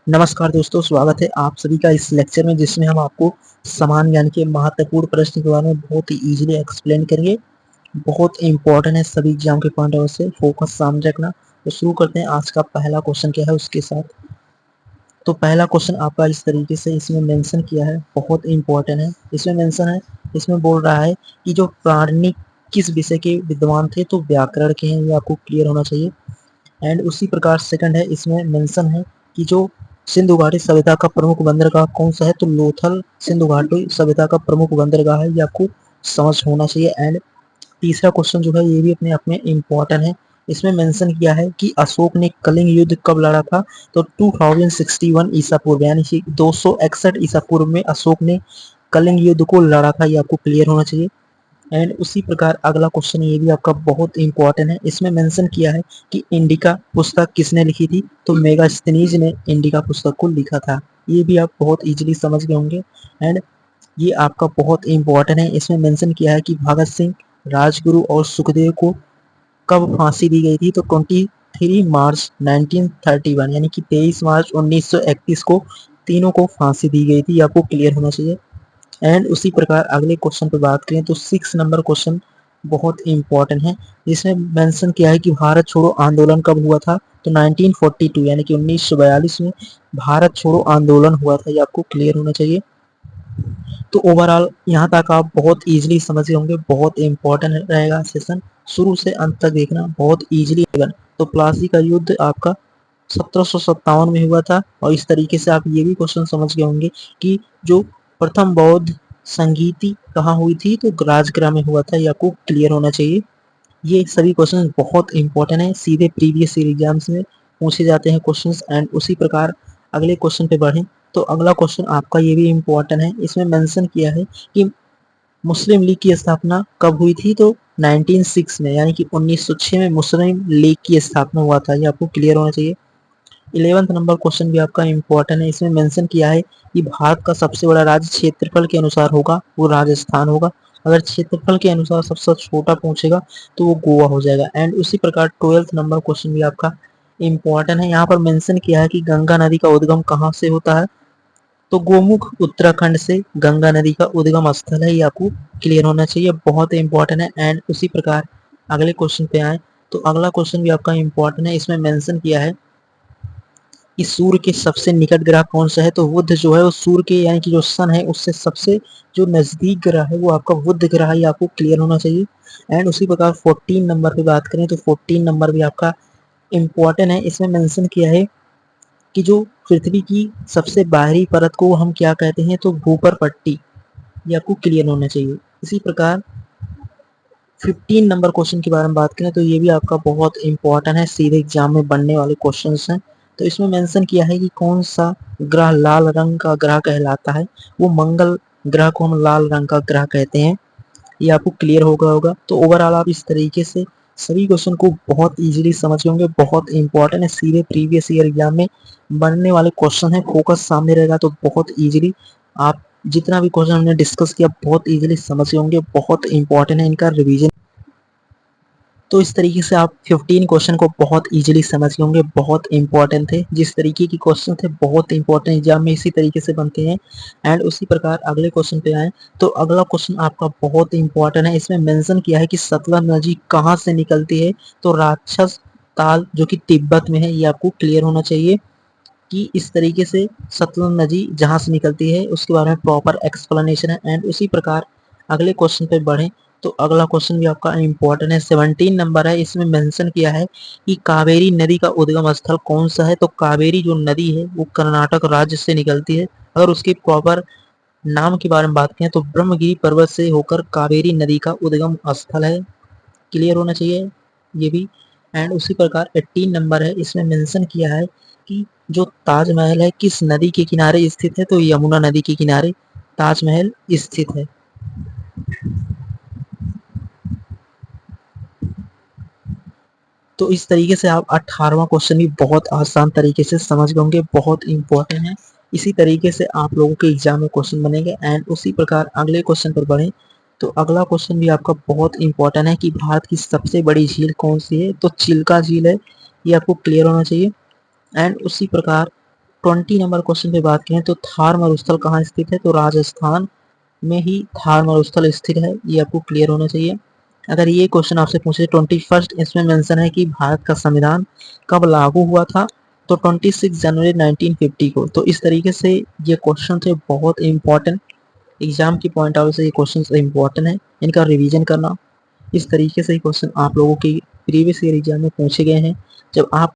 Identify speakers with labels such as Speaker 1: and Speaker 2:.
Speaker 1: नमस्कार दोस्तों, स्वागत है आप सभी का इस लेक्चर में जिसमें हम आपको समान ज्ञान के महत्वपूर्ण प्रश्न के बारे में बहुत ही इजीली एक्सप्लेन करेंगे। बहुत इंपॉर्टेंट है सभी एग्जाम के पॉइंट ऑफ से, फोकस सामने रखना। तो शुरू करते हैं। आज का पहला क्वेश्चन क्या है उसके साथ। तो पहला क्वेश्चन आपका इस तरीके से इसमें मेंशन किया है, बहुत इंपॉर्टेंट है। इसमें मेंशन है, इसमें बोल रहा है कि जो प्राणी किस विषय के विद्वान थे, तो व्याकरण के हैं, ये आपको क्लियर होना चाहिए। एंड उसी प्रकार सेकंड है, इसमें मेंशन है कि जो सिंधु घाटी सभ्यता का प्रमुख बंदरगाह कौन सा है, तो लोथल सिंधु घाटी सभ्यता का प्रमुख बंदरगाह है, ये आपको समझ होना चाहिए। एंड तीसरा क्वेश्चन जो है ये भी अपने आप में इम्पोर्टेंट है। इसमें मेंशन किया है कि अशोक ने कलिंग युद्ध कब लड़ा था, तो 2061 ईसा पूर्व यानी कि 261 ईसा पूर्व में अशोक ने कलिंग युद्ध को लड़ा था, ये आपको क्लियर होना चाहिए। एंड उसी प्रकार अगला क्वेश्चन ये भी आपका बहुत इंपॉर्टेंट है। इसमें मेंशन किया है कि इंडिका पुस्तक किसने लिखी थी, तो मेगास्थनीज ने इंडिका पुस्तक को लिखा था। ये भी आप बहुत इजीली समझ गए होंगे। एंड ये आपका बहुत इंपॉर्टेंट है। इसमें मेंशन किया है कि भगत सिंह, राजगुरु और सुखदेव को कब फांसी दी गई थी, तो 23 मार्च 1931 यानी कि 23 मार्च 1931 को तीनों को फांसी दी गई थी, आपको क्लियर होना चाहिए। एंड उसी प्रकार अगले क्वेश्चन पर बात करें तो 6 नंबर क्वेश्चन बहुत इंपॉर्टेंट है। जिसमें मेंशन किया है कि भारत छोड़ो आंदोलन कब हुआ था, तो 1942 यानी कि 1942 में भारत छोड़ो आंदोलन हुआ था, ये आपको क्लियर होना चाहिए। तो ओवरऑल यहाँ तक आप बहुत इजीली समझ गए होंगे, बहुत इंपॉर्टेंट रहेगा सेशन, शुरू से अंत तक देखना, बहुत इजीली। तो प्लासी का युद्ध आपका 1757 में हुआ था। और इस तरीके से आप ये भी क्वेश्चन समझ गए होंगे कि जो प्रथम बौद्ध संगीति कहाँ हुई थी, तो राजगृह में हुआ था, ये आपको क्लियर होना चाहिए। ये सभी क्वेश्चन बहुत इंपॉर्टेंट है, सीधे प्रीवियस ईयर एग्जाम्स में पूछे जाते हैं क्वेश्चंस। एंड उसी प्रकार अगले क्वेश्चन पे बढ़ें तो अगला क्वेश्चन आपका ये भी इंपॉर्टेंट है। इसमें मेंशन किया है कि मुस्लिम लीग की स्थापना कब हुई थी, तो 1906 में यानी कि 1906 में मुस्लिम लीग की स्थापना हुआ था, ये आपको क्लियर होना चाहिए। 11th नंबर क्वेश्चन भी आपका इंपॉर्टेंट है। इसमें मेंशन किया है कि भारत का सबसे बड़ा राज्य क्षेत्रफल के अनुसार होगा वो राजस्थान होगा। अगर क्षेत्रफल के अनुसार सबसे छोटा पूछेगा तो वो गोवा हो जाएगा। एंड उसी प्रकार 12th नंबर क्वेश्चन भी आपका इंपॉर्टेंट है। यहाँ पर मेंशन किया है कि गंगा नदी का उद्गम कहाँ से होता है, तो गोमुख उत्तराखंड से गंगा नदी का उद्गम स्थल है, ये आपको क्लियर होना चाहिए, बहुत इंपॉर्टेंट है। एंड उसी प्रकार अगले क्वेश्चन पे आए तो अगला क्वेश्चन भी आपका इंपॉर्टेंट है। इसमें मेंशन किया है कि सूर्य के सबसे निकट ग्रह कौन सा है, तो बुध जो है वो सूर्य के यानी कि जो सन है उससे सबसे जो नजदीक ग्रह है वो आपका बुध ग्रह है, ये आपको क्लियर होना चाहिए। एंड उसी प्रकार 14 नंबर पे बात करें तो 14 नंबर भी आपका इम्पोर्टेंट है। इसमें मेंशन किया है कि जो पृथ्वी की सबसे बाहरी परत को हम क्या कहते हैं, तो भूपर पट्टी, ये आपको क्लियर होना चाहिए। इसी प्रकार 15 नंबर क्वेश्चन के बारे में बात करें तो ये भी आपका बहुत इंपॉर्टेंट है, सीधे एग्जाम में बनने वाले क्वेश्चन हैं। तो इसमें मेंशन किया है कि कौन सा ग्रह लाल रंग का ग्रह कहलाता है, वो मंगल ग्रह को हम लाल रंग का ग्रह कहते हैं, ये आपको क्लियर होगा। तो ओवरऑल आप इस तरीके से सभी क्वेश्चन को बहुत इजीली समझ होंगे, बहुत इंपॉर्टेंट है, सीधे प्रीवियस ईयर एग्जाम में बनने वाले क्वेश्चन है, फोकस सामने रहेगा तो बहुत इजीली आप जितना भी क्वेश्चन हमने डिस्कस किया बहुत इजीली समझ होंगे, बहुत इंपॉर्टेंट है इनका रिवीजन। तो इस तरीके से आप 15 क्वेश्चन को बहुत इजीली समझ होंगे, बहुत इंपॉर्टेंट थे, जिस तरीके की क्वेश्चन थे बहुत इंपॉर्टेंट एग्जाम में इसी तरीके से बनते हैं। एंड उसी प्रकार अगले क्वेश्चन पे आए तो अगला क्वेश्चन आपका बहुत इंपॉर्टेंट है। इसमें मेंशन किया है कि सतलज नदी कहाँ से निकलती है, तो राक्षस ताल जो कि तिब्बत में है, ये आपको क्लियर होना चाहिए कि इस तरीके से सतलज नदी जहाँ से निकलती है उसके बारे में प्रॉपर एक्सप्लेनेशन है। एंड उसी प्रकार अगले क्वेश्चन पे बढ़े तो अगला क्वेश्चन भी आपका इंपॉर्टेंट है, 17 नंबर है। इसमें मेंशन किया है कि कावेरी नदी का उद्गम स्थल कौन सा है, तो कावेरी जो नदी है वो कर्नाटक राज्य से निकलती है। अगर उसके प्रॉपर नाम के बारे में बात करें तो ब्रह्मगिरी पर्वत से होकर कावेरी नदी का उद्गम स्थल है, क्लियर होना चाहिए ये भी। एंड उसी प्रकार 18 नंबर है। इसमें मेंशन किया है कि जो ताजमहल है किस नदी के किनारे स्थित है, तो यमुना नदी के किनारे ताजमहल स्थित है। तो इस तरीके से आप 18वां क्वेश्चन भी बहुत आसान तरीके से समझ गए होंगे, बहुत इंपॉर्टेंट है। इसी तरीके से आप लोगों के एग्जाम में क्वेश्चन बनेंगे। एंड उसी प्रकार अगले क्वेश्चन पर बढ़े तो अगला क्वेश्चन भी आपका बहुत इंपॉर्टेंट है कि भारत की सबसे बड़ी झील कौन सी है, तो चिल्का झील है, ये आपको क्लियर होना चाहिए। एंड उसी प्रकार 20 नंबर क्वेश्चन पे बात करें तो थार मरुस्थल कहाँ स्थित है, तो राजस्थान में ही थार मरुस्थल स्थित है, ये आपको क्लियर होना चाहिए। अगर ये क्वेश्चन आपसे पूछे 21, इसमें मेंशन है कि भारत का संविधान कब लागू हुआ था, तो 26 जनवरी 1950 को। तो इस तरीके से ये क्वेश्चन थे बहुत इंपॉर्टेंट, एग्जाम की पॉइंट ऑफ व्यू से ये क्वेश्चन इंपॉर्टेंट है, इनका रिवीजन करना। इस तरीके से क्वेश्चन आप लोगों की प्रीवियस ईयर एग्जाम में पूछे गए हैं। जब आप